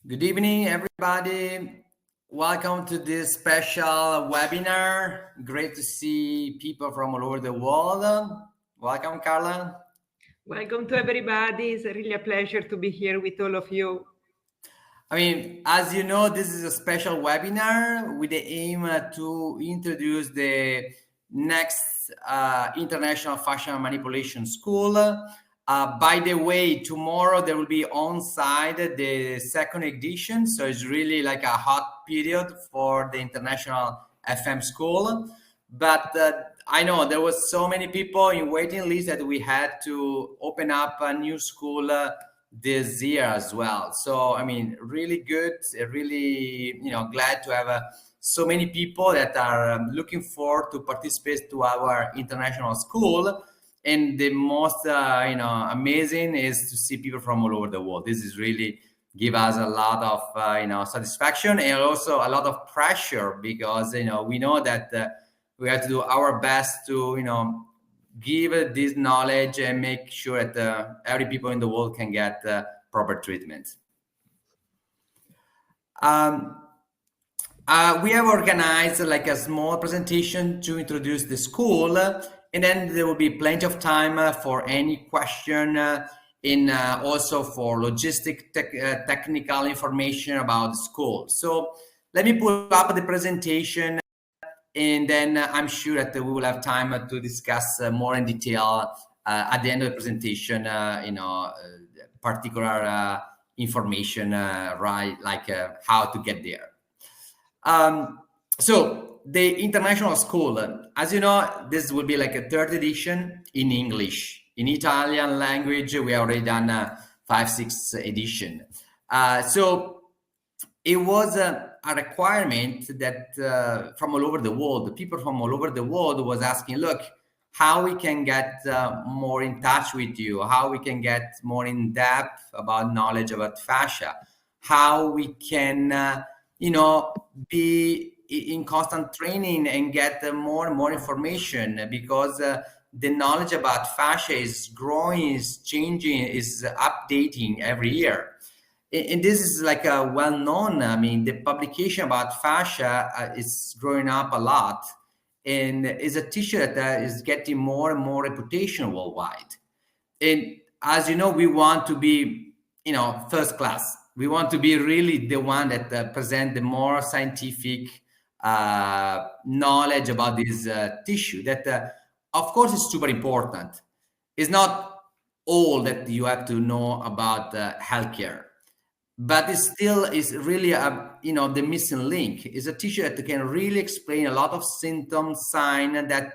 Good evening, everybody. Welcome to this special webinar. Great to see people from all over the world. Welcome, Carla. Welcome to everybody. It's really a pleasure to be here with all of you. As you know, this is a special webinar with the aim to introduce the next International Fascial Manipulation School. By the way, tomorrow there will be on-site the second edition, so it's really like a hot period for the International FM School. But I know there was so many people in waiting list that we had to open up a new school this year as well. So really good, really glad to have so many people that are looking forward to participate to our international school. And the most amazing is to see people from all over the world. This is really give us a lot of satisfaction and also a lot of pressure, because we know that we have to do our best to give this knowledge and make sure that every people in the world can get proper treatment. We have organized like a small presentation to introduce the school, and then there will be plenty of time for any question and also for logistic technical information about the school. So let me pull up the presentation, and then I'm sure that we will have time to discuss more in detail at the end of the presentation, particular information, right, like how to get there. So the international school, as you know, this will be like a third edition in English. In Italian language, we already done 5-6 edition. So it was a requirement that from all over the world, the people from all over the world was asking, look, how we can get more in touch with you, how we can get more in depth about knowledge about fascia, how we can, be in constant training and get more and more information, because the knowledge about fascia is growing, is changing, is updating every year. And this is like a well-known, the publication about fascia is growing up a lot, and is a tissue that is getting more and more reputation worldwide. And as you know, we want to be, first class. We want to be really the one that present the more scientific knowledge about this tissue that, of course, is super important. It's not all that you have to know about healthcare, but it still is really the missing link. Is a tissue that can really explain a lot of symptoms, sign that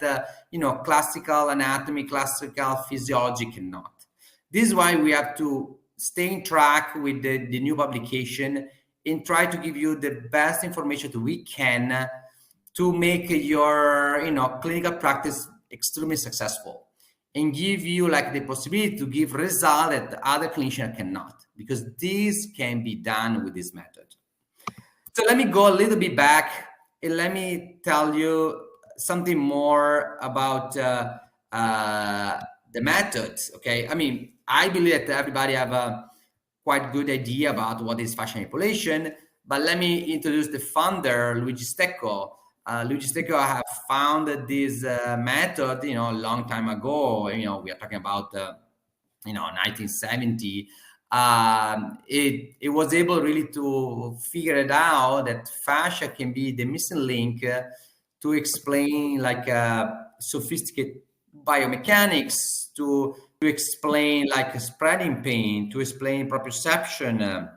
classical anatomy, classical physiology cannot. This is why we have to stay in track with the new publication and try to give you the best information that we can to make your clinical practice extremely successful, and give you like the possibility to give result that other clinicians cannot, because this can be done with this method. So let me go a little bit back and let me tell you something more about the methods. Okay, I believe that everybody have a quite good idea about what is fascial manipulation, but let me introduce the founder, Luigi Stecco. Luigi Stecco have found this method, a long time ago. We are talking about 1970. It was able really to figure it out that fascia can be the missing link to explain like sophisticated biomechanics, to explain like spreading pain, to explain proprioception,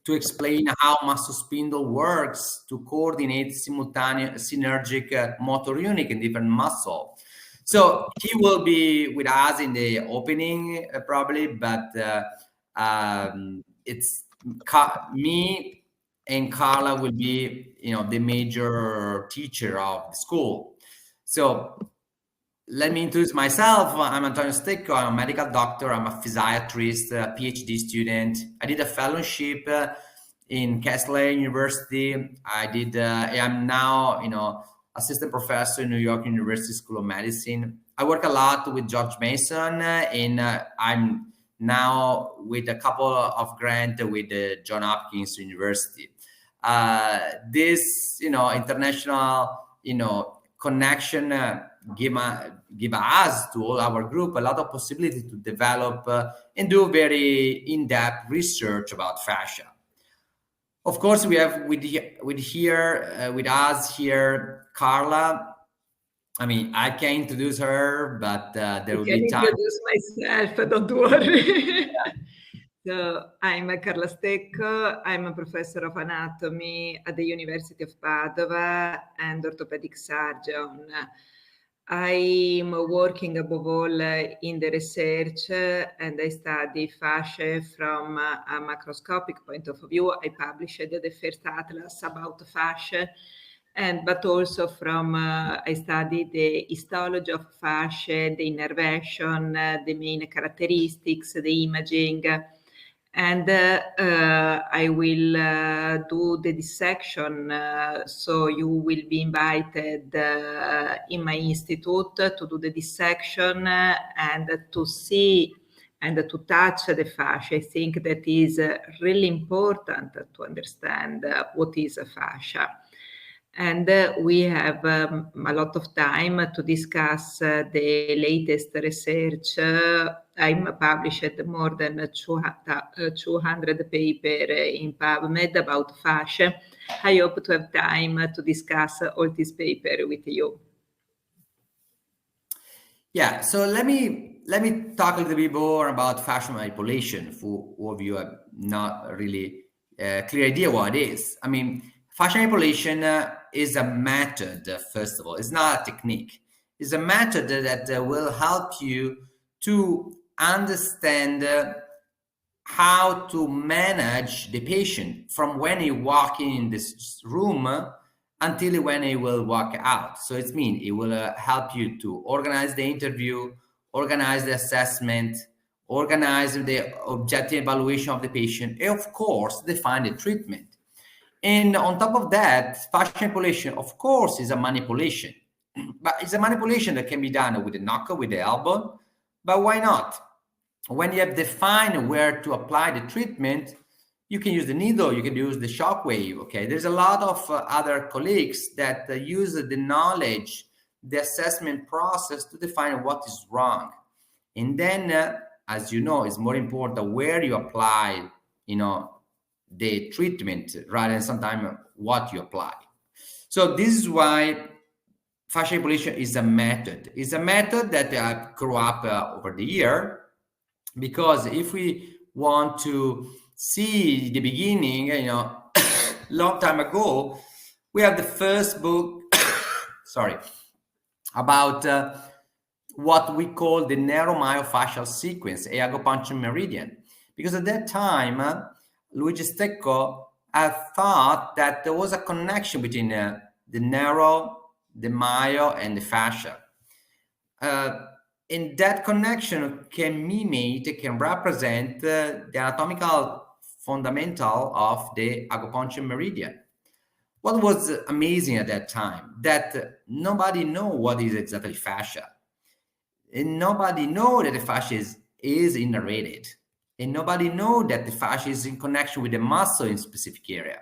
to explain how muscle spindle works, to coordinate simultaneous synergic motor unit in different muscle. So he will be with us in the opening probably, but it's me and Carla will be the major teacher of the school. So let me introduce myself. I'm Antonio Stecco. I'm a medical doctor. I'm a physiatrist, a PhD student. I did a fellowship in Kessler University. I'm now, assistant professor in New York University School of Medicine. I work a lot with George Mason, and I'm now with a couple of grants with the John Hopkins University. This, international, connection give us to all our group a lot of possibility to develop and do very in-depth research about fascia. Of course, we have with us here Carla. I mean, I can introduce her, but there will can be time. introduce myself, don't worry. So I'm Carla Stecco. I'm a professor of anatomy at the University of Padova and orthopedic surgeon. I'm working above all in the research and I study fascia from a macroscopic point of view. I published the first atlas about fascia, but also I study the histology of fascia, the innervation, the main characteristics, the imaging. And I will do the dissection. So you will be invited in my institute to do the dissection and to see and to touch the fascia. I think that is really important to understand what is a fascia. And we have a lot of time to discuss the latest research. I'm published more than 200 papers in PubMed about fascia. I hope to have time to discuss all these papers with you. Yeah, so let me talk a little bit more about fascial manipulation for all of you have not really clear idea what it is. I mean, fascial manipulation is a method, first of all. It's not a technique. It's a method that will help you to understand how to manage the patient from when he walk in this room until when he will walk out. So it means it will help you to organize the interview, organize the assessment, organize the objective evaluation of the patient, and of course, define the treatment. And on top of that, fascial manipulation, of course, is a manipulation. But it's a manipulation that can be done with the knuckle, with the elbow. But why not? When you have defined where to apply the treatment, you can use the needle, you can use the shock wave, okay? There's a lot of other colleagues that use the knowledge, the assessment process to define what is wrong. And then, as you know, it's more important where you apply, the treatment rather than sometimes what you apply. So this is why fascial manipulation is a method. It's a method that grew up over the year, because if we want to see the beginning, long time ago, we have the first book, sorry, about what we call the narrow myofascial sequence, a acupuncture meridian. Because at that time, Luigi Stecco thought that there was a connection between the narrow, the myo, and the fascia. And that connection can represent the anatomical fundamental of the acupuncture meridian. What was amazing at that time, that nobody know what is exactly fascia. And nobody know that the fascia is innervated. And nobody know that the fascia is in connection with the muscle in specific area.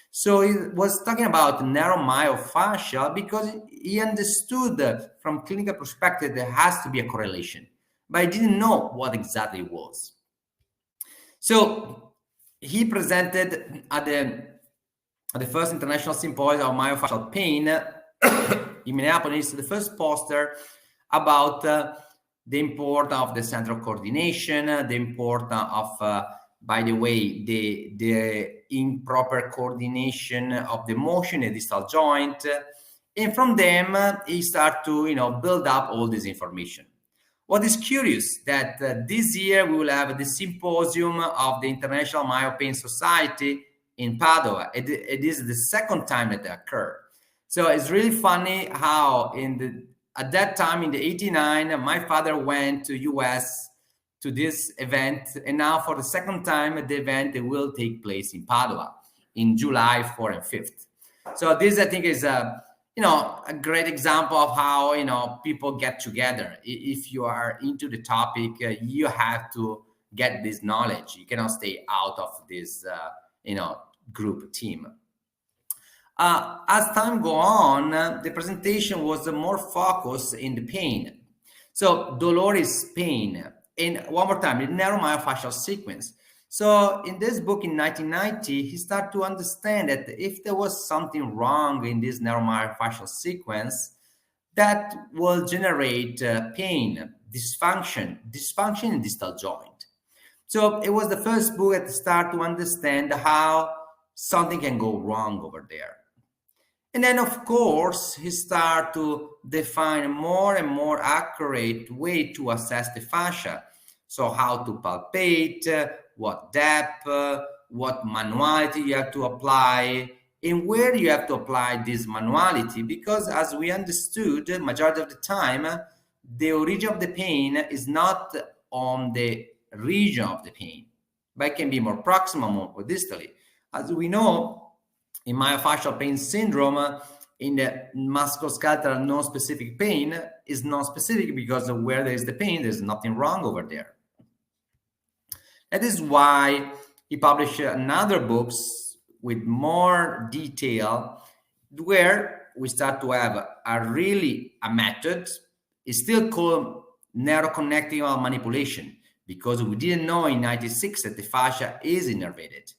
So he was talking about narrow myofascia because he understood that from clinical perspective, there has to be a correlation, but he didn't know what exactly it was. So he presented at the first international symposium of myofascial pain in Minneapolis, the first poster about the importance of the central coordination, the importance of by the way, the improper coordination of the motion in the distal joint. And from them, he started to, build up all this information. What is curious that this year we will have the symposium of the International Myopain Society in Padova. It is the second time that it occurred. So it's really funny how at that time in the 89, my father went to US to this event, and now for the second time the event will take place in Padova in July 4th and 5th. So this, I think, is a great example of how people get together. If you are into the topic, you have to get this knowledge. You cannot stay out of this, group team. As time go on, the presentation was more focused in the pain. So dolor is pain. And one more time, the narrow myofascial sequence. So in this book in 1990, he started to understand that if there was something wrong in this narrow myofascial sequence, that will generate pain, dysfunction in distal joint. So it was the first book that started to understand how something can go wrong over there. And then, of course, he started to define more and more accurate way to assess the fascia. So how to palpate, what depth, what manuality you have to apply, and where you have to apply this manuality. Because as we understood, majority of the time, the origin of the pain is not on the region of the pain, but it can be more proximal, more distally. As we know, in myofascial pain syndrome, in the musculoskeletal non-specific pain is non-specific because of where there is the pain, there's nothing wrong over there. That is why he published another books with more detail, where we start to have a method. It's still called neuroconnective manipulation, because we didn't know in 96 that the fascia is innervated.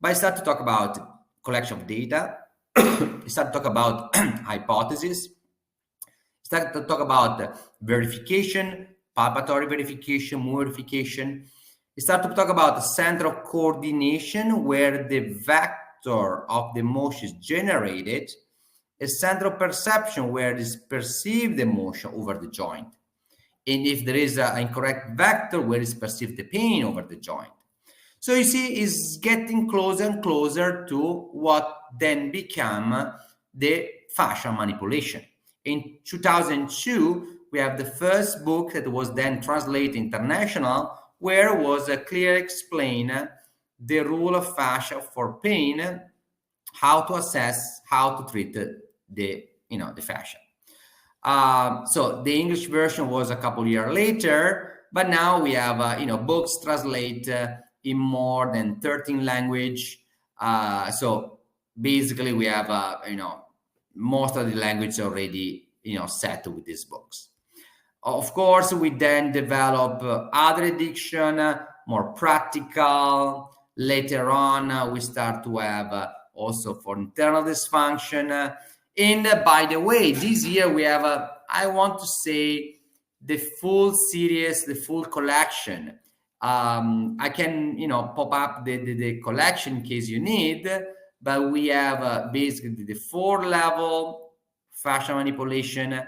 But I start to talk about collection of data. We start to talk about hypothesis. Start to talk about verification, palpatory verification, move verification. We start to talk about the center of coordination, where the vector of the motion is generated, a center of perception, where it is perceived the motion over the joint, and if there is an incorrect vector, where is perceived the pain over the joint. So you see, it's getting closer and closer to what then became the fascial manipulation. In 2002, we have the first book that was then translated international, where was a clear explain the rule of fascia for pain, how to assess, how to treat the fascia. So the English version was a couple years later, but now we have books translate in more than 13 language. So basically we have most of the language already set with these books. Of course, we then develop other edition, more practical. Later on, we start to have also for internal dysfunction. And by the way, this year we have I want to say the full series, the full collection. I can pop up the collection in case you need, but we have basically the 4-level fascial manipulation.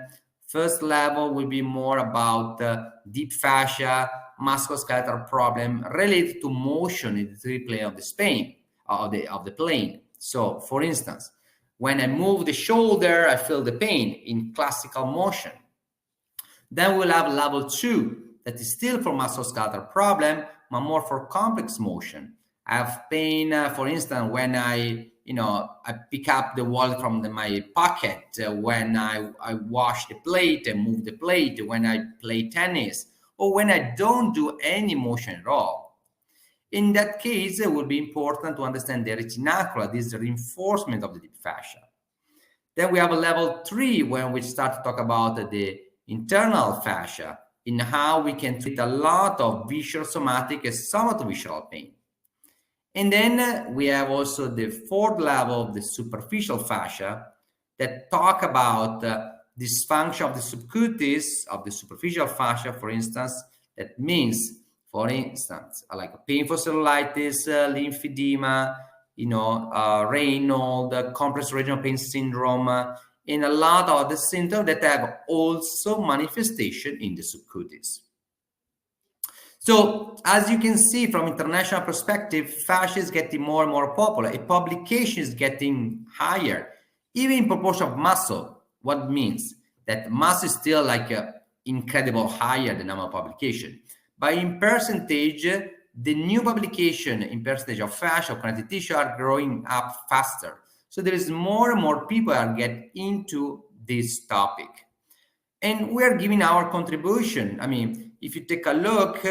First level will be more about deep fascia, musculoskeletal problem related to motion in the 3 plane of the plane of the plane. So, for instance, when I move the shoulder, I feel the pain in classical motion. Then we'll have level 2, that is still for musculoskeletal problem, but more for complex motion. I have pain, for instance, when I pick up the wallet from my pocket, when I wash the plate and move the plate, when I play tennis, or when I don't do any motion at all. In that case, it would be important to understand the retinacula, this reinforcement of the deep fascia. Then we have a level 3, when we start to talk about the internal fascia, in how we can treat a lot of visual somatic and somatovisual pain. And then we have also the 4th level of the superficial fascia that talk about dysfunction of the subcutis of the superficial fascia, for instance. That means, for instance, like painful cellulitis, lymphedema, Raynaud, complex regional pain syndrome, and a lot of the symptoms that have also manifestation in the subcutis. So, as you can see from international perspective, fascia is getting more and more popular. A publication is getting higher, even in proportion of muscle. What means that muscle is still like incredible higher than number of publication. But in percentage, the new publication in percentage of fascia or connective tissue are growing up faster. So there is more and more people are getting into this topic. And we're giving our contribution. I mean, if you take a look,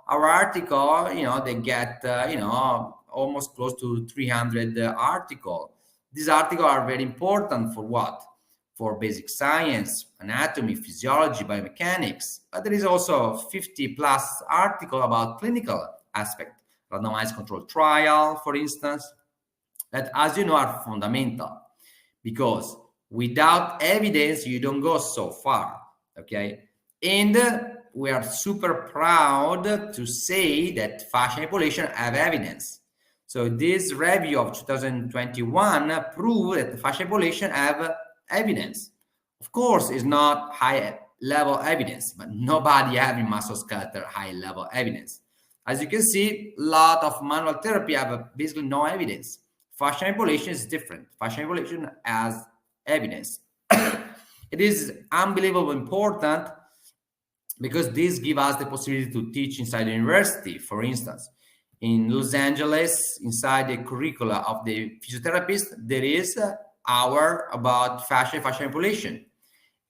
our article, they get, almost close to 300 article. These articles are very important for what? For basic science, anatomy, physiology, biomechanics. But there is also 50 plus article about clinical aspect, randomized controlled trial, for instance, that, as you know, are fundamental, because without evidence, you don't go so far, okay? And we are super proud to say that fascial manipulation have evidence. So this review of 2021 proved that fascial manipulation have evidence. Of course, it's not high level evidence, but nobody having musculoskeletal high level evidence. As you can see, a lot of manual therapy have basically no evidence. Fascial manipulation is different. Fascial manipulation has evidence. It is unbelievably important because this gives us the possibility to teach inside the university. For instance, in Los Angeles, inside the curricula of the physiotherapist, there is an hour about fascial manipulation.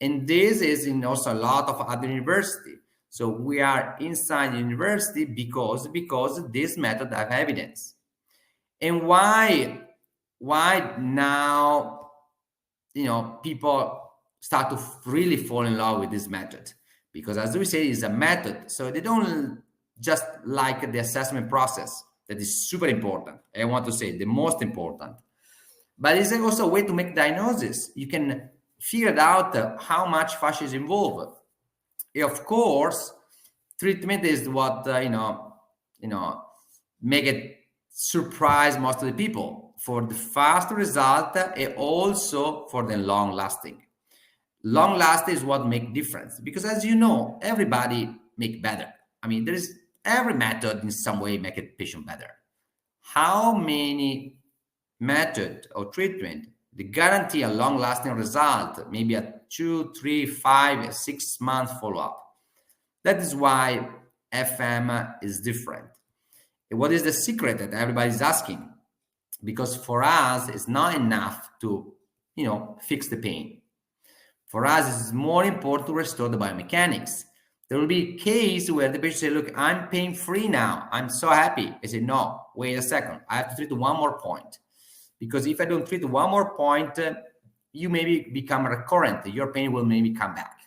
And this is in also a lot of other universities. So we are inside the university because this method have evidence. And why now, people start to really fall in love with this method? Because, as we say, it's a method. So they don't just like the assessment process. That is super important. I want to say the most important. But it's also a way to make diagnosis. You can figure out how much fascia is involved. And of course, treatment is what make it surprise most of the people for the fast result and also for the long lasting. Long lasting is what make difference, because, as you know, everybody make better. I mean, there is every method in some way make a patient better. How many method or treatment they guarantee a long lasting result, maybe a 2, 3, 5, 6 month follow-up? That is why FM is different. And what is the secret that everybody's asking? Because for us, it's not enough to, fix the pain. For us, it's more important to restore the biomechanics. There will be a case where the patient say, look, I'm pain-free now. I'm so happy. I say, no, wait a second. I have to treat one more point. Because if I don't treat one more point, you maybe become recurrent. Your pain will maybe come back.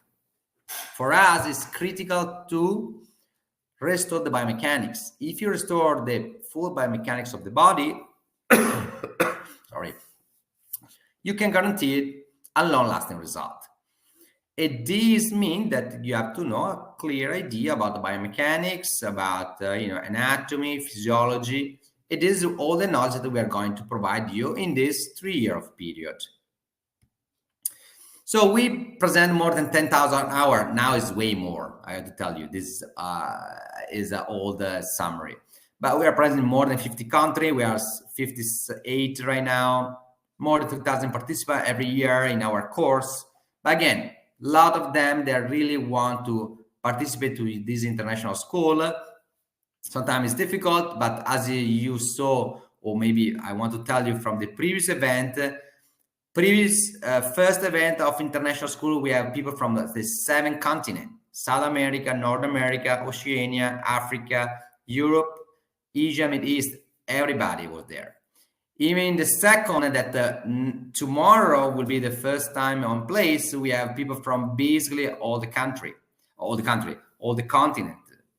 For us, it's critical to restore the biomechanics. If you restore the full biomechanics of the body, sorry, you can guarantee a long-lasting result. This means that you have to know a clear idea about the biomechanics, about anatomy, physiology. It is all the knowledge that we are going to provide you in this 3-year period. So we present more than 10,000 hours. Now is way more. I have to tell you, this is an old summary. But we are present in more than 50 countries. We are 58 right now. More than 2,000 participants every year in our course. But again, a lot of them, they really want to participate to this international school. Sometimes it's difficult, but as you saw, or maybe I want to tell you from the previous event, first event of international school, we have people from the 7 continents: South America, North America, Oceania, Africa, Europe, Asia, Middle East. Everybody was there. Even the second, that tomorrow will be the first time on place, we have people from basically all the continent.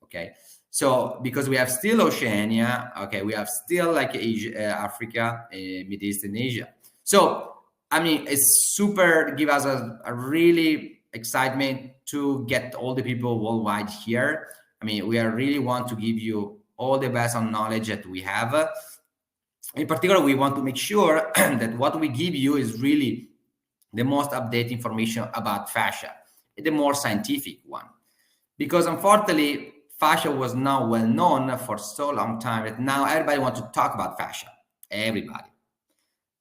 Okay, so because we have still Oceania, okay, we have still like Asia, Africa, Middle East, and Asia. So I mean, it's super, give us a really excitement to get all the people worldwide here. I mean, we really want to give you all the best on knowledge that we have. In particular, we want to make sure that what we give you is really the most updated information about fascia, the more scientific one. Because unfortunately, fascia was not well known for so long time that now everybody wants to talk about fascia. Everybody.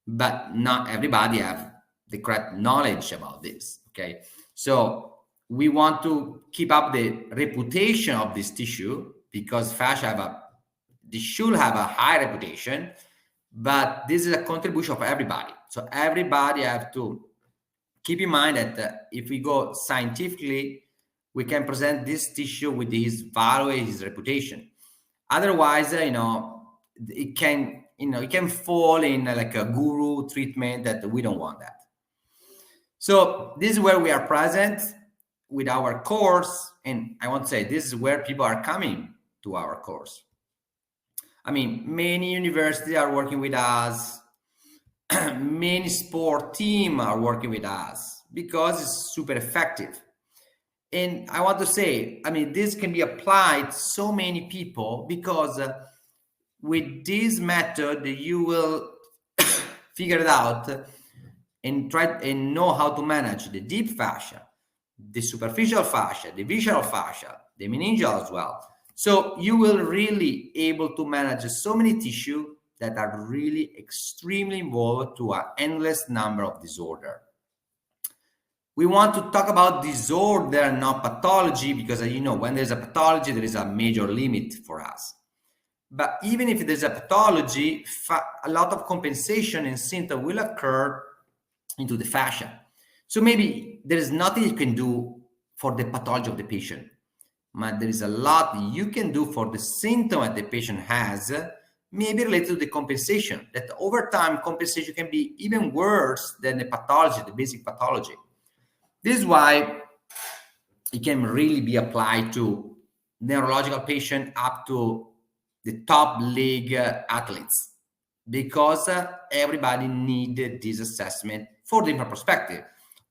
But not everybody have the correct knowledge about this, okay? So we want to keep up the reputation of this tissue, because fascia should have a high reputation, but this is a contribution of everybody. So everybody have to keep in mind that if we go scientifically, we can present this tissue with his value, his reputation. Otherwise, it can fall in like a guru treatment that we don't want that. So this is where we are present with our course, and I want to say this is where people are coming to our course. I mean, many universities are working with us, many sport teams are working with us because it's super effective. And I want to say, I mean, this can be applied to so many people because with this method, you will figure it out and try and know how to manage the deep fascia, the superficial fascia, the visceral fascia, the meningeal as well. So you will really able to manage so many tissue that are really extremely involved to an endless number of disorder. We want to talk about disorder, not pathology, because when there's a pathology, there is a major limit for us. But even if there's a pathology, a lot of compensation and symptom will occur into the fascia. So maybe there is nothing you can do for the pathology of the patient, but there is a lot you can do for the symptom that the patient has, maybe related to the compensation, that over time compensation can be even worse than the pathology, the basic pathology. This is why it can really be applied to neurological patient up to the top league athletes, because everybody needed this assessment for different perspective.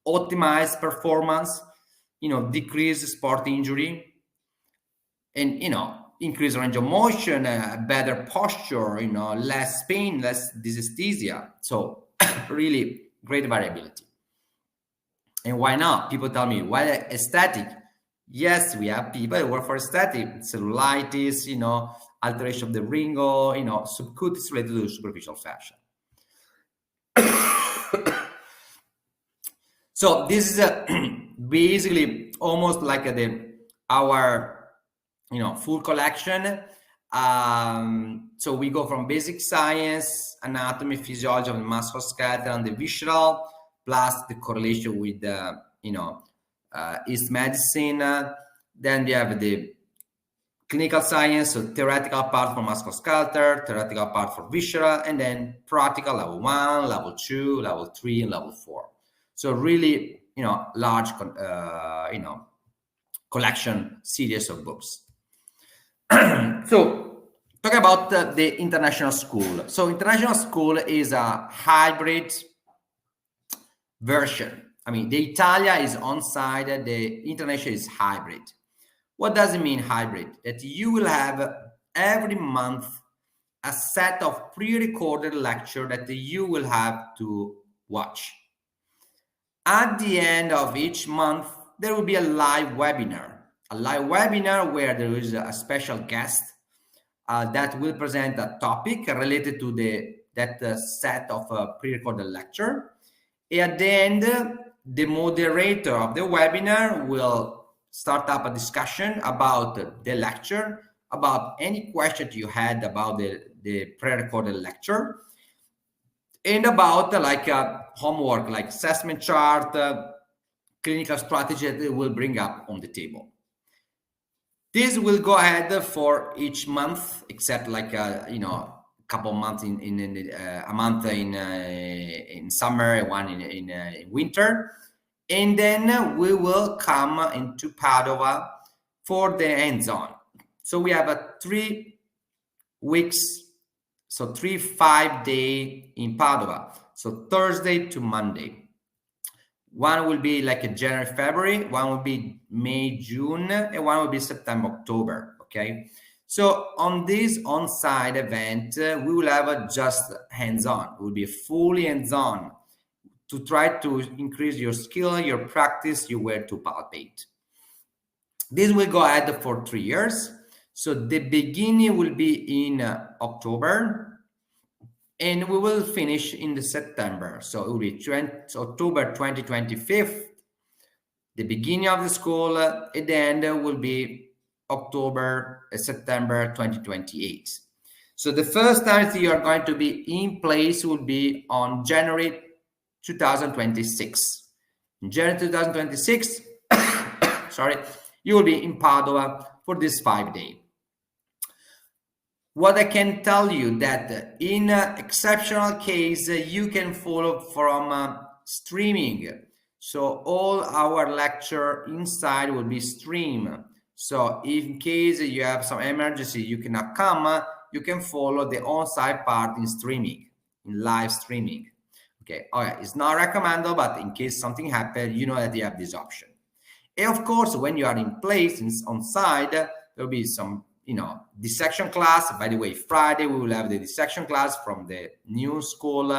Optimize performance, decrease sport injury, and increase range of motion, better posture, less pain, less dysesthesia. So really great variability. And why not? People tell me, why aesthetic? Yes, we have people that work for aesthetic, cellulitis, alteration of the ringo, subcutis related to superficial fascia. So this is basically almost like our full collection. So we go from basic science, anatomy, physiology of the musculoskeletal and the visceral, plus the correlation with East medicine. Then we have the clinical science, so theoretical part for musculoskeletal, theoretical part for visceral, and then practical level 1, level 2, level 3, and level 4. So really, large, collection series of books. So talk about the international school. So international school is a hybrid version. I mean, the Italia is on-site, the international is hybrid. What does it mean, hybrid? That you will have every month a set of pre-recorded lecture that you will have to watch. At the end of each month, there will be a live webinar where there is a special guest that will present a topic related to that set of pre-recorded lecture. At the end, the moderator of the webinar will start up a discussion about the lecture, about any question you had about the pre-recorded lecture, and about homework, like assessment chart, clinical strategy that they will bring up on the table. This will go ahead for each month, except couple months a month in summer and one in winter, and then we will come into Padova for the hands-on. So we have a 3 weeks, so 5 day in Padova, so Thursday to Monday. One will be like a January, February, one will be May, June, and one will be September, October. Okay. So on this on-site event, we will have just hands-on. It will be fully hands-on to try to increase your skill, your practice, your way to palpate. This will go ahead for 3 years. So the beginning will be in October, and we will finish in the September. So it will be October 2025, the beginning of the school, at the end will be September 2028. So the first time that you are going to be in place will be on January 2026. In January 2026, sorry, you will be in Padova for this 5 days. What I can tell you that in exceptional case, you can follow from streaming. So all our lecture inside will be streamed. So in case you have some emergency, you cannot come, you can follow the on-site part in streaming, in live streaming. Okay, all right, it's not recommended, but in case something happens, you know that you have this option. And of course, when you are in place on site, there will be some, dissection class. By the way, Friday we will have the dissection class from the new school. We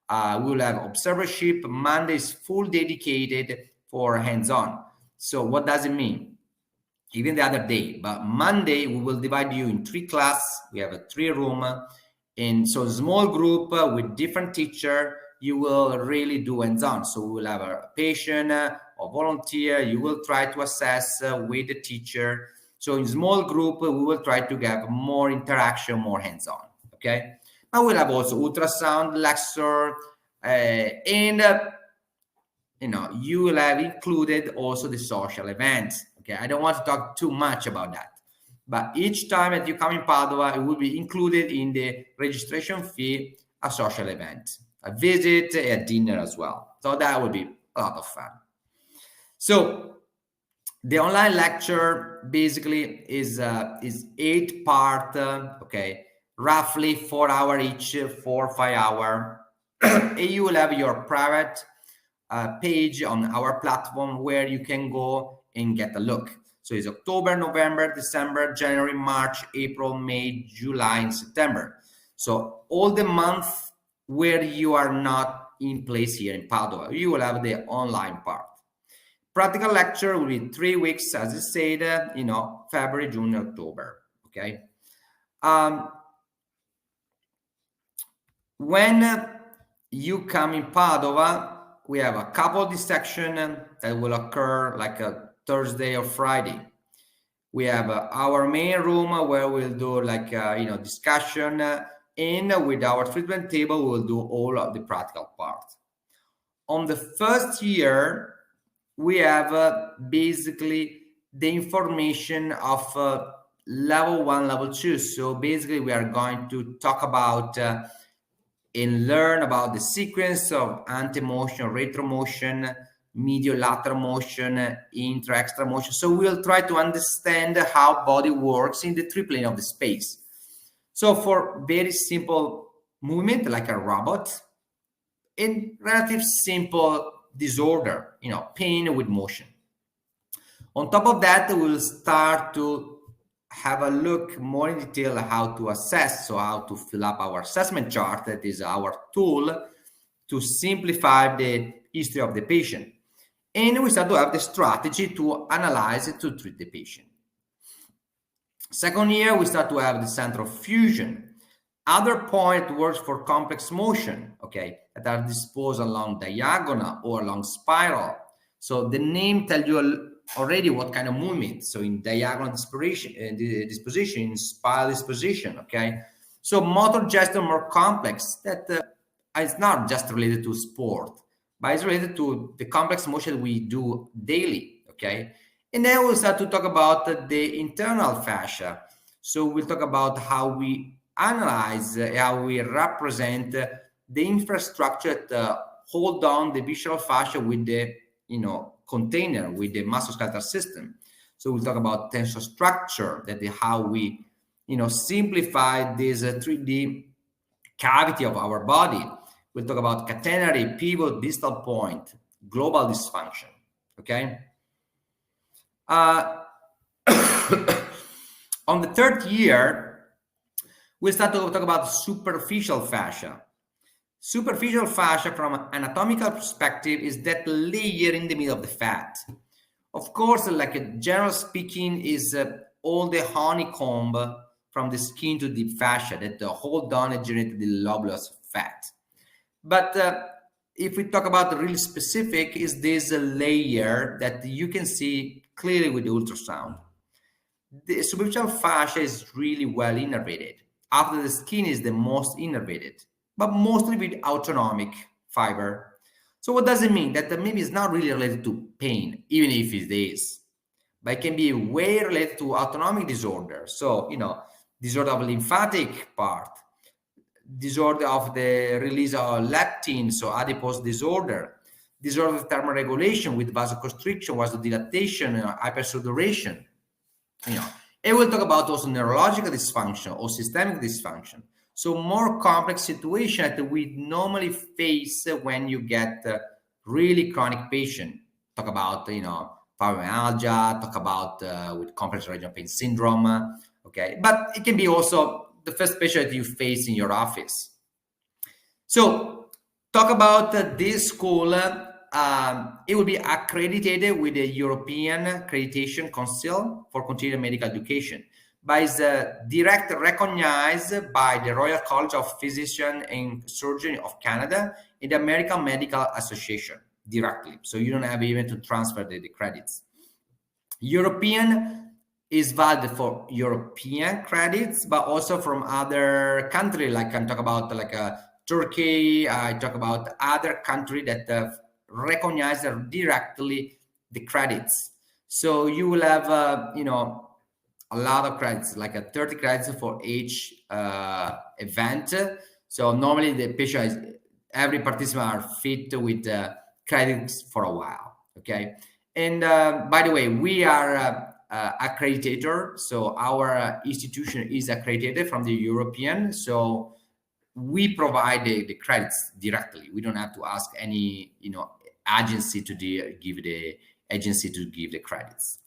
will have observership. Monday is full dedicated for hands-on. So what does it mean? Even the other day, but Monday we will divide you in 3 classes. We have a 3-room, and so small group with different teacher. You will really do hands-on. So we will have a patient or volunteer. You will try to assess with the teacher. So in small group, we will try to get more interaction, more hands-on. Okay, but we'll have also ultrasound lecture, and you will have included also the social events. Okay, I don't want to talk too much about that, but each time that you come in Padova, it will be included in the registration fee a social event, a visit, a dinner as well. So that will be a lot of fun. So the online lecture basically is 8 part, okay, roughly 4 hours each, 4 or 5 hours. And you will have your private page on our platform where you can go and get a look. So it's October, November, December, January, March, April, May, July, and September. So all the months where you are not in place here in Padova, you will have the online part. Practical lecture will be 3 weeks, as I said, February, June, October. Okay. When you come in Padova, we have a couple of dissections that will occur like a Thursday or Friday. We have our main room where we'll do like discussion, and with our treatment table we'll do all of the practical part. On the first year, we have basically the information of level 1, level 2. So basically we are going to talk about and learn about the sequence of anti-motion, retromotion, medial lateral motion, intra-extra motion. So we'll try to understand how body works in the 3 plane of the space. So for very simple movement, like a robot, in relative simple disorder, pain with motion. On top of that, we'll start to have a look more in detail how to assess, so how to fill up our assessment chart. That is our tool to simplify the history of the patient. And we start to have the strategy to analyze it, to treat the patient. Second year, we start to have the center of fusion. Other point works for complex motion, okay, that are disposed along diagonal or along spiral. So the name tells you already what kind of movement. So in diagonal disposition, in spiral disposition, okay. So motor gesture more complex. That is not just related to sport, but it's related to the complex motion we do daily, okay. And then we'll start to talk about the internal fascia. So we'll talk about how we analyze, how we represent the infrastructure that hold on the visceral fascia with the container, with the musculoskeletal system. So we'll talk about tensor structure, that is how we simplify this 3D cavity of our body. We'll talk about catenary, pivot, distal point, global dysfunction. Okay. On the third year, we start to talk about superficial fascia. Superficial fascia, from an anatomical perspective, is that layer in the middle of the fat. Of course, like general speaking, is all the honeycomb from the skin to the fascia that hold on and generate the lobulous fat. But if we talk about the really specific, is this a layer that you can see clearly with the ultrasound. The superficial fascia is really well innervated. After the skin is the most innervated, but mostly with autonomic fiber. So what does it mean? That maybe it's not really related to pain, even if it is. but it can be way related to autonomic disorder. So, disorder of lymphatic part, disorder of the release of leptin, so adipose disorder, disorder of thermoregulation with vasoconstriction, vasodilatation, hypersaturation. And we'll talk about also neurological dysfunction or systemic dysfunction. So more complex situation that we normally face when you get really chronic patient. Talk about, fibromyalgia, talk about with complex regional pain syndrome, okay? But it can be also the first patient that you face in your office. So talk about this school. It will be accredited with the European Accreditation Council for Continuing Medical Education, but is direct recognized by the Royal College of Physicians and Surgeons of Canada and the American Medical Association directly. So you don't have even to transfer the credits. European is valid for European credits, but also from other countries. Like I'm talking about like Turkey. I talk about other countries that recognize directly the credits. So you will have, a lot of credits, like 30 credits for each event. So normally the patient every participant are fit with credits for a while. Okay. And by the way, we are accreditor. So our institution is accredited from the European. So we provide the credits directly. We don't have to ask any, agency to give the credits.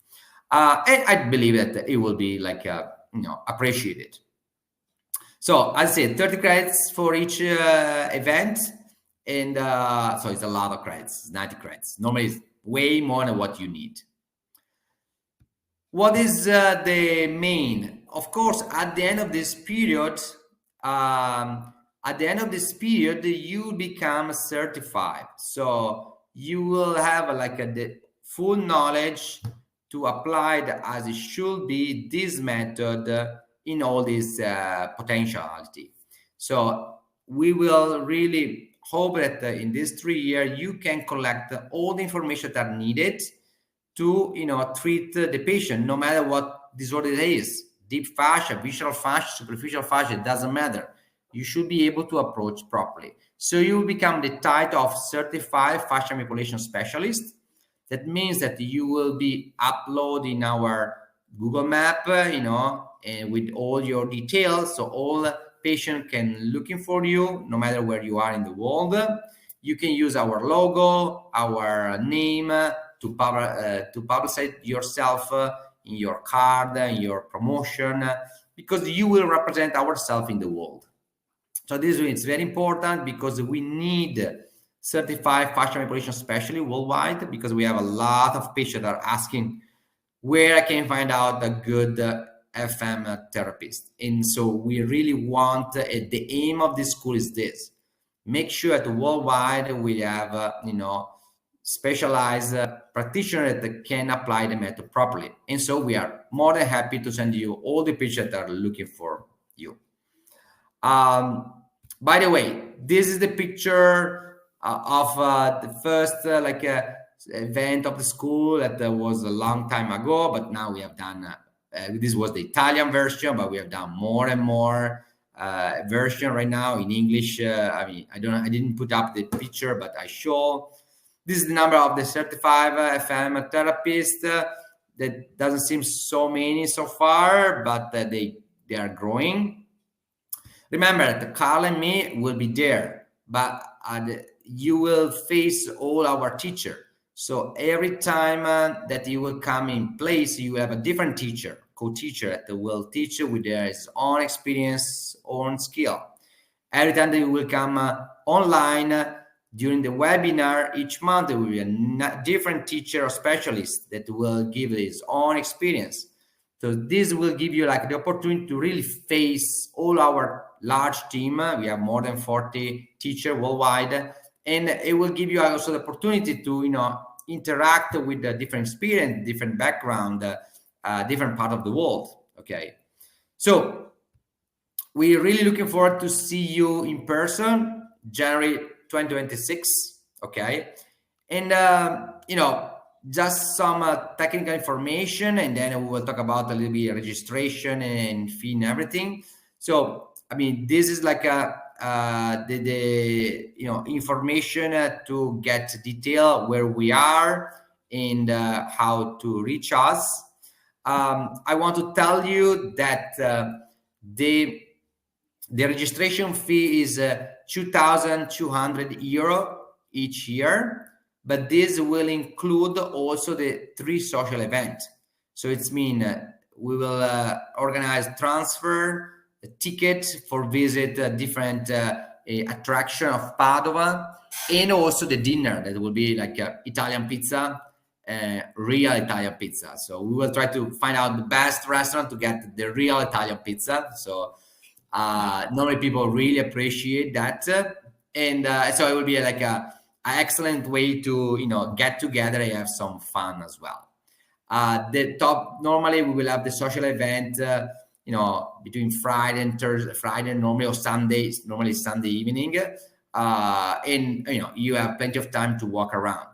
And I believe that it will be like, appreciated. So as I said, 30 credits for each event. And so it's a lot of credits, 90 credits. Normally it's way more than what you need. What is the main? Of course, at the end of this period, you become certified. So you will have the full knowledge to apply as it should be this method in all this potentiality. So we will really hope that in this 3 years you can collect all the information that are needed to treat the patient, no matter what disorder it is. Deep fascia, visceral fascia, superficial fascia, it doesn't matter. You should be able to approach properly. So you will become the title of certified fascial manipulation specialist. That means that you will be uploading our Google Map, and with all your details, so all patient can looking for you, no matter where you are in the world. You can use our logo, our name to publicize yourself in your card, in your promotion, because you will represent ourselves in the world. So this is very important because we need certified fascial manipulation specialists worldwide, because we have a lot of patients that are asking where I can find out a good FM therapist. And so we really want, the aim of this school is this: make sure that worldwide we have, specialized practitioners that can apply the method properly. And so we are more than happy to send you all the patients that are looking for you. By the way, this is the picture of the first event of the school that was a long time ago, but now we have done this was the Italian version, but we have done more and more version right now in English. I didn't put up the picture, but I show. This is the number of the certified FM therapists. That doesn't seem so many so far, but they are growing. Remember that Carla and me will be there, but you will face all our teachers. So every time that you will come in place, you have a different teacher, co-teacher, that will teach you with his own experience, own skill. Every time that you will come online during the webinar each month, there will be a different teacher or specialist that will give his own experience. So this will give you the opportunity to really face all our large team. We have more than 40 teachers worldwide, and it will give you also the opportunity to interact with the different experience, different background, different part of the world. Okay, so we're really looking forward to see you in person January 2026. Okay, and just some technical information, and then we will talk about a little bit registration and fee and everything. So, I mean, this is like the information to get detail where we are and how to reach us. I want to tell you that the registration fee is €2,200 each year, but this will include also the 3 social events. So it's mean we will organize transfer, a ticket for visit different attraction of Padova, and also the dinner that will be like Italian pizza, real Italian pizza. So we will try to find out the best restaurant to get the real Italian pizza. So normally people really appreciate that, and so it will be like an excellent way to get together and have some fun as well. Normally we will have the social event between Friday and Thursday, Friday normally, or Sundays, normally Sunday evening, and you have plenty of time to walk around.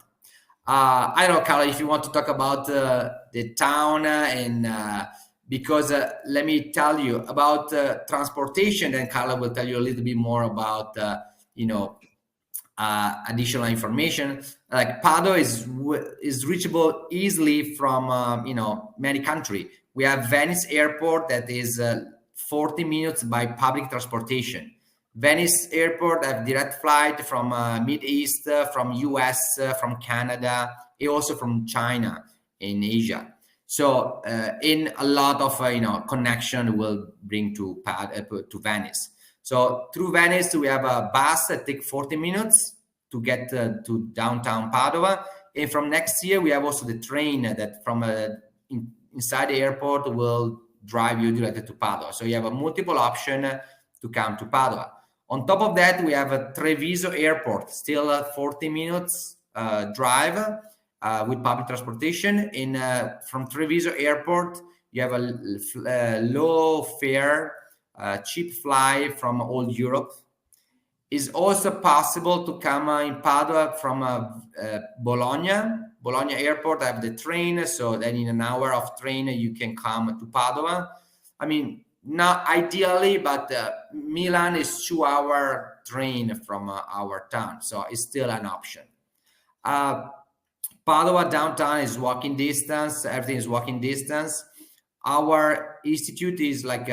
I don't know, Carla, if you want to talk about the town and because let me tell you about transportation, and Carla will tell you a little bit more about additional information. Like Padova is reachable easily from many countries. We have Venice Airport that is 40 minutes by public transportation. Venice Airport have direct flight from Mid East, from US, from Canada, and also from China in Asia. So in a lot of connection will bring to Venice. So through Venice we have a bus that takes 40 minutes to get to downtown Padova, and from next year we have also the train that from inside the airport will drive you directly to Padova. So you have a multiple option to come to Padova. On top of that, we have a Treviso Airport, still 40 minutes drive with public transportation. From Treviso Airport, you have a low fare, cheap fly from all Europe. It's also possible to come in Padua from Bologna Airport. I have the train, so then in an hour of train you can come to Padova. I mean, not ideally, but Milan is 2-hour train from our town, so it's still an option. Padova downtown is walking distance. Everything is walking distance. Our institute is like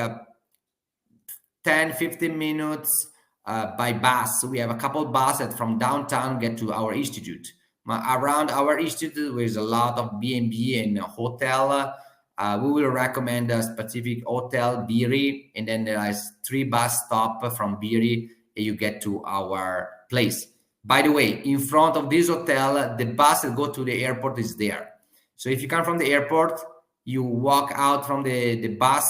10-15 minutes by bus. We have a couple buses that from downtown get to our institute. Around our institute, there is a lot of B&B and hotel. We will recommend a specific hotel, Biri, and then there is 3 bus stops from Biri, and you get to our place. By the way, in front of this hotel, the bus that go to the airport is there. So if you come from the airport, you walk out from the bus,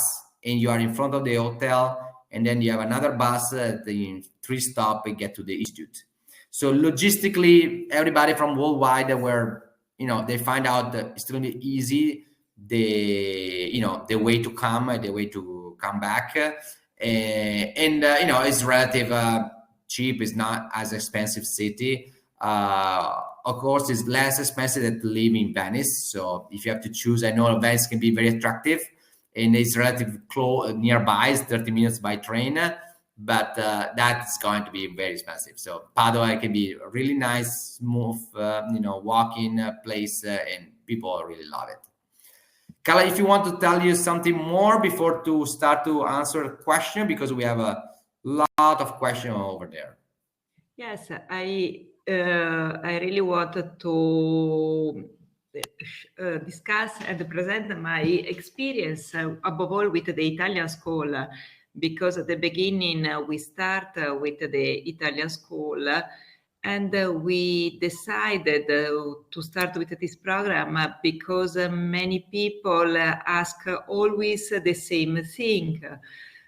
and you are in front of the hotel, and then you have another bus, the 3 stops, and get to the institute. So logistically, everybody from worldwide they find out that it's going to be easy. The way to come, the way to come back, and it's relative cheap. It's not as expensive city. Of course, it's less expensive than to live in Venice. So if you have to choose, I know Venice can be very attractive, and it's relatively close, nearby. It's 30 minutes by train, but that's going to be very expensive. So Padova can be a really nice, smooth, walking place, and people really love it. Carla, if you want to tell you something more before to start to answer a question, because we have a lot of questions over there. Yes, I really wanted to discuss and present my experience, above all with the Italian school, because at the beginning we start with the Italian school. And we decided to start with this program because many people ask always the same thing.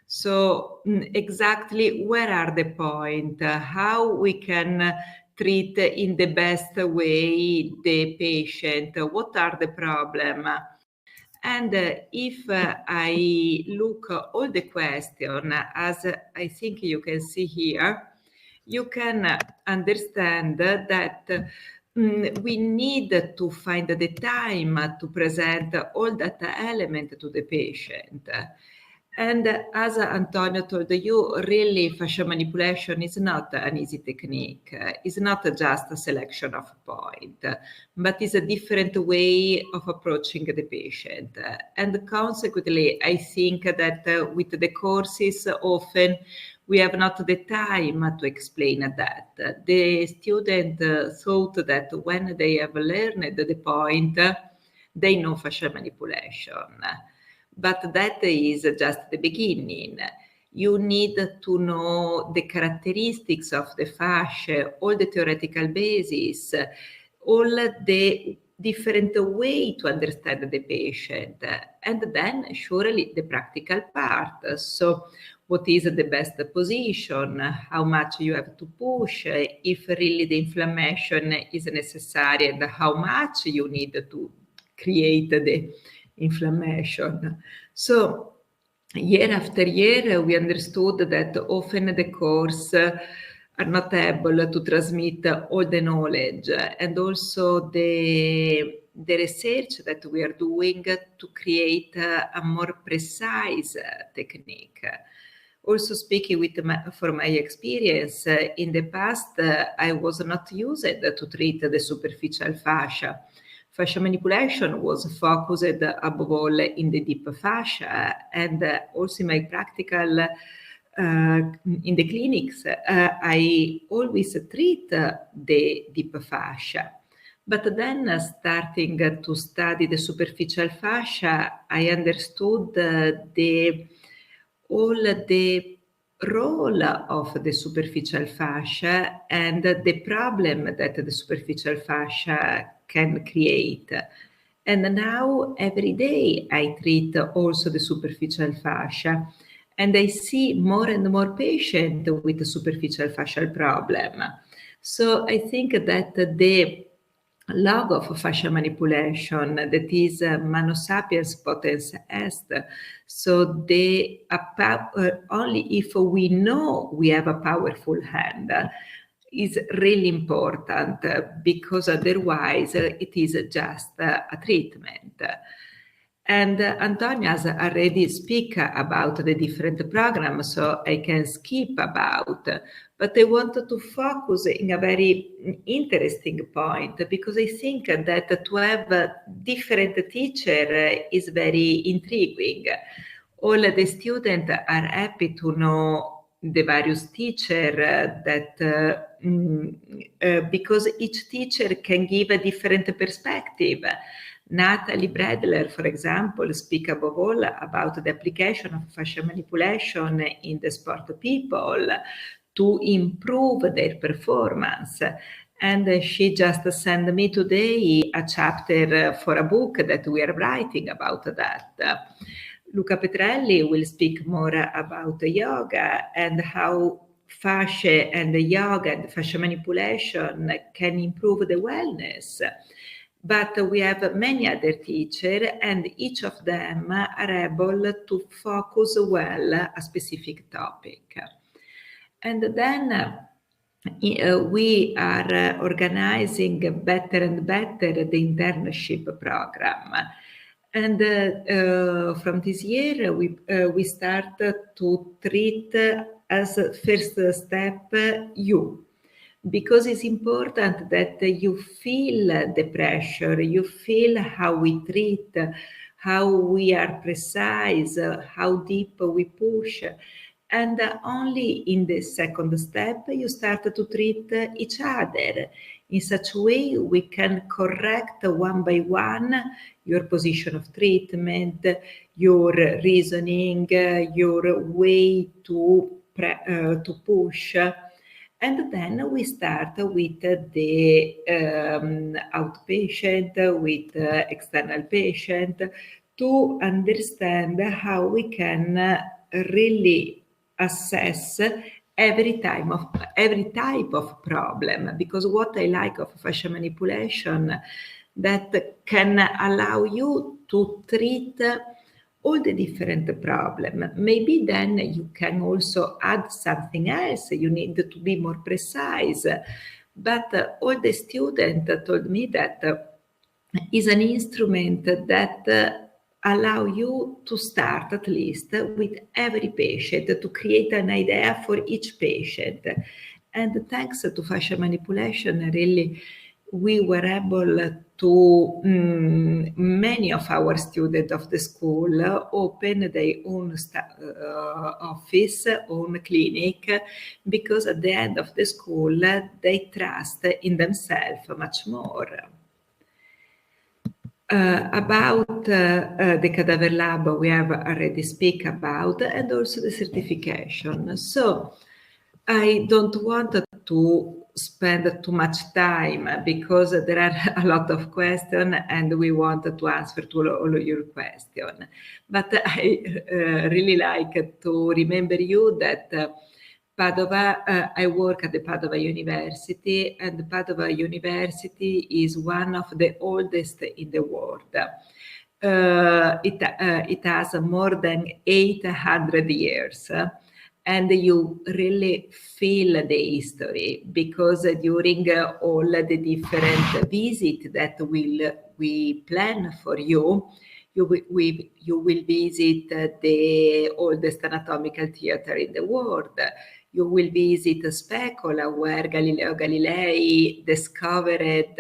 So exactly where are the point? How we can treat in the best way the patient? What are the problem? And if I look all the question, as I think you can see here, you can understand that we need to find the time to present all that element to the patient. And as Antonio told you, really fascial manipulation is not an easy technique. It's not just a selection of point, but it's a different way of approaching the patient. And consequently, I think that with the courses, often we have not the time to explain that. The student thought that when they have learned the point, they know fascial manipulation. But that is just the beginning. You need to know the characteristics of the fascia, all the theoretical basis, all the different way to understand the patient, and then surely the practical part. So what is the best position, how much you have to push, if really the inflammation is necessary, and how much you need to create the inflammation. So year after year, we understood that often the course are not able to transmit all the knowledge, and also the research that we are doing to create a more precise technique. Also speaking from my experience, in the past, I was not used to treat the superficial fascia. Fascial manipulation was focused above all in the deep fascia, and also in my practical in the clinics, I always treat the deep fascia. But then starting to study the superficial fascia, I understood all the role of the superficial fascia and the problem that the superficial fascia can create. And now every day I treat also the superficial fascia, and I see more and more patients with superficial fascial problem. So I think that the log of fascial manipulation, that is mano sapiens potens est, so only if we know we have a powerful hand, is really important, because otherwise it is just a treatment. And Antonio has already speak about the different programs, so I can skip about. But I wanted to focus in a very interesting point, because I think that to have a different teacher is very intriguing. All the students are happy to know the various teacher because each teacher can give a different perspective. Natalie Bradler, for example, speak above all about the application of fascial manipulation in the sport people to improve their performance. And she just sent me today a chapter for a book that we are writing about that. Luca Petrelli will speak more about yoga and how fascia and yoga and fascial manipulation can improve the wellness. But we have many other teachers, and each of them are able to focus well a specific topic. And then we are organizing better and better the internship program. And from this year, we start to treat as first step you. Because it's important that you feel the pressure, you feel how we treat, how we are precise, how deep we push. And only in the second step, you start to treat each other. In such a way, we can correct one by one your position of treatment, your reasoning, your way to push. And then we start with the outpatient, with external patient, to understand how we can really assess every type of problem. Because what I like of fascial manipulation, that can allow you to treat all the different problems. Maybe then you can also add something else. You need to be more precise. But all the students told me that is an instrument that allow you to start at least with every patient, to create an idea for each patient. And thanks to fascial manipulation, really, we were able to, many of our students of the school open their own office, own clinic, because at the end of the school, they trust in themselves much more. About the cadaver lab, we have already speak about, and also the certification. So I don't want to spend too much time because there are a lot of questions and we want to answer to all of your questions. But I really like to remember you that Padova, I work at the Padova University, and the Padova University is one of the oldest in the world. It has more than 800 years. And you really feel the history because during all the different visits that we plan for you, you will visit the oldest anatomical theater in the world. You will visit Specola, where Galileo Galilei discovered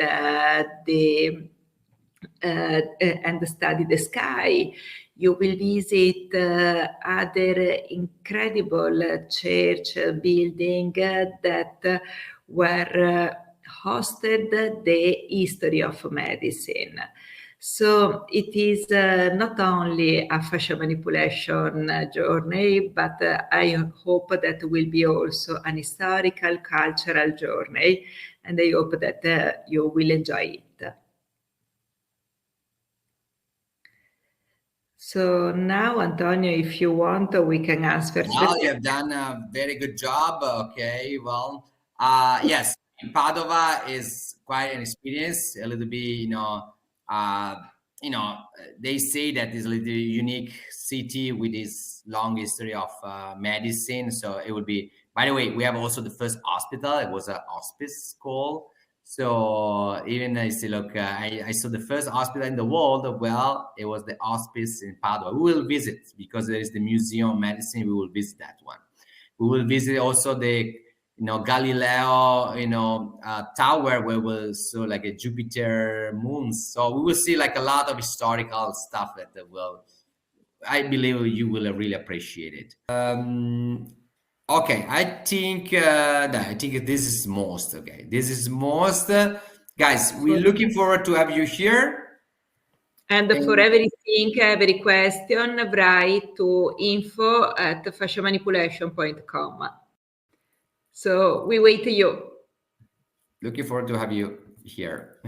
and studied the sky. You will visit other incredible church buildings that were hosted the history of medicine. So it is not only a fascial manipulation journey, but I hope that will be also an historical, cultural journey, and I hope that you will enjoy it. So now, Antonio, if you want, we can answer. Well, you have done a very good job. Okay, well, yes, Padova is quite an experience. A little bit, they say that it's a little unique city with this long history of medicine. So it would be. By the way, we have also the first hospital. It was a hospice school. So even I say, look, I saw the first hospital in the world. Well, it was the hospice in Padua. We will visit because there is the Museum of Medicine. We will visit that one. We will visit also the, Galileo, tower where we'll saw like a Jupiter moons. So we will see like a lot of historical stuff that I believe you will really appreciate it. Okay, I think this is most okay. This is most, guys. We're looking forward to have you here. And for everything, every question, write to info@fascialmanipulation.com. So we wait to you. Looking forward to have you here.